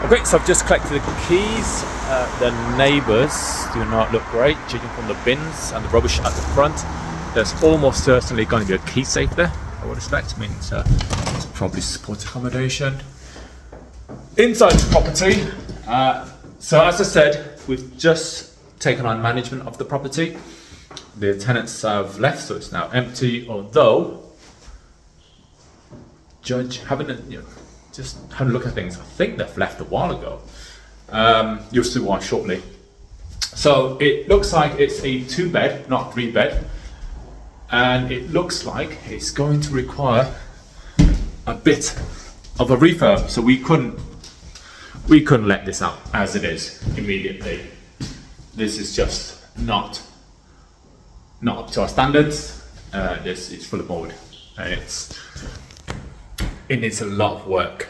Okay, so I've just collected the keys. The neighbours do not look great, judging from the bins and the rubbish at the front. There's almost certainly going to be a key safe there, I would expect. I mean, it's probably support accommodation. Inside the property, so as I said, we've just taken on management of the property. The tenants have left, so it's now empty, although just having a look at things, I think they've left a while ago. You'll see why shortly. So it looks like it's a 2-bed, not 3-bed, and it looks like it's going to require a bit of a refurb. So we couldn't let this out as it is immediately. This is just not up to our standards. It's full of mold, and it needs a lot of work.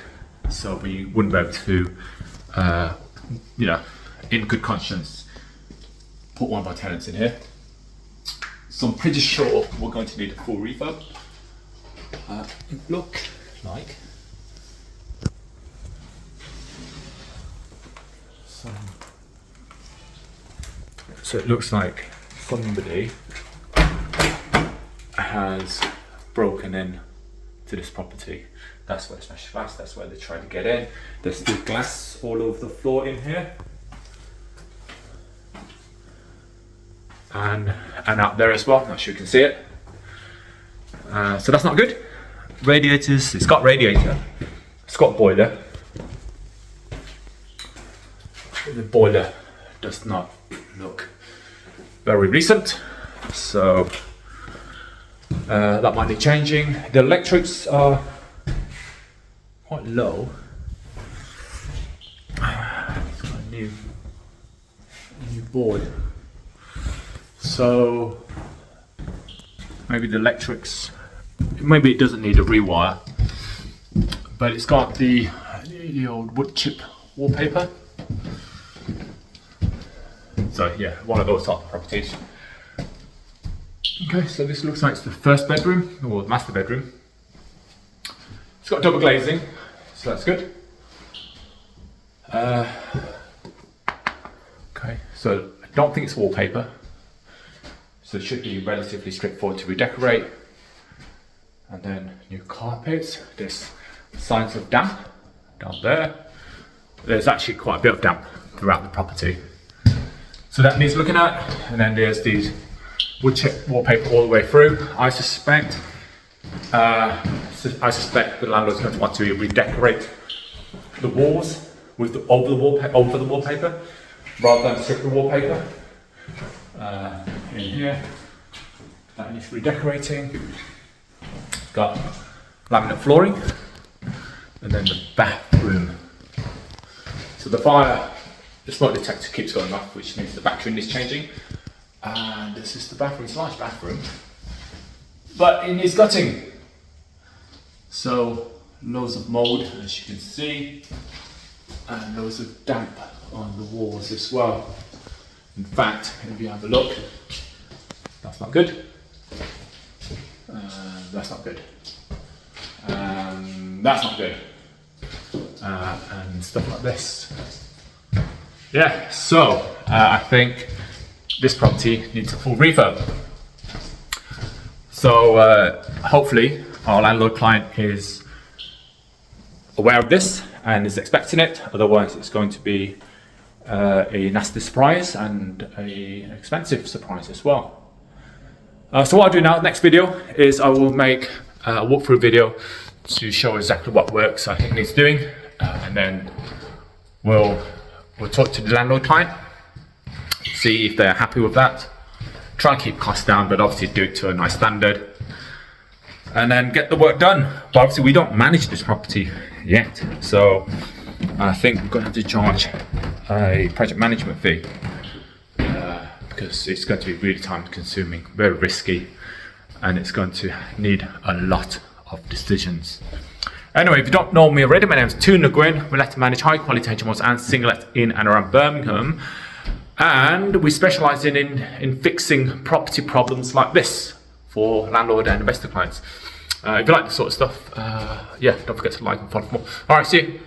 So we wouldn't be able to, in good conscience, put one of our tenants in here. So I'm pretty sure we're going to need a full refurb. It look like so it looks like somebody has broken in to this property. That's where it's smashed fast, that's where they tried to get in. There's still glass all over the floor in here. And out there as well, not sure you can see it. So that's not good. Radiators, it's got radiator, it's got boiler. The boiler does not look very recent, so that might need changing. The electrics are quite low. It's got a new board, so maybe the electrics, maybe it doesn't need a rewire, but it's got the old wood chip wallpaper. So yeah, one of those type of properties. Okay, so this looks like it's the first bedroom, or the master bedroom. It's got double glazing, so that's good. Okay, so I don't think it's wallpaper, so it should be relatively straightforward to redecorate. And then new carpets. There's signs of damp down there. There's actually quite a bit of damp throughout the property, so that needs looking at. And then there's these wood chip wallpaper all the way through. I suspect the landlord's going to want to redecorate the walls with over the wallpaper rather than strip the wallpaper. In here, that needs redecorating. Got laminate flooring, and then the bathroom. So the smoke detector keeps going off, which means the battery needs changing. And this is the bathroom. It's a large bathroom, but it needs gutting. So loads of mold, as you can see, and loads of damp on the walls as well. In fact, if you have a look, that's not good. That's not good. That's not good. And stuff like this. Yeah, so I think this property needs a full refurb. So hopefully our landlord client is aware of this and is expecting it. Otherwise it's going to be a nasty surprise and an expensive surprise as well. So what I'll do now, next video, is I will make a walkthrough video to show exactly what works I think needs doing, and then we'll talk to the landlord client, see if they're happy with that, try and keep costs down, but obviously do it to a nice standard, and then get the work done. But obviously we don't manage this property yet, so I think we're going to have to charge a project management fee, because it's going to be really time consuming, very risky, and it's going to need a lot of decisions. Anyway, if you don't know me already, my name is Nguyen. We like to manage high quality HMOs and singlets in and around Birmingham, and we specialise in fixing property problems like this for landlord and investor clients. If you like this sort of stuff, yeah, don't forget to like and follow for more. Alright, see you.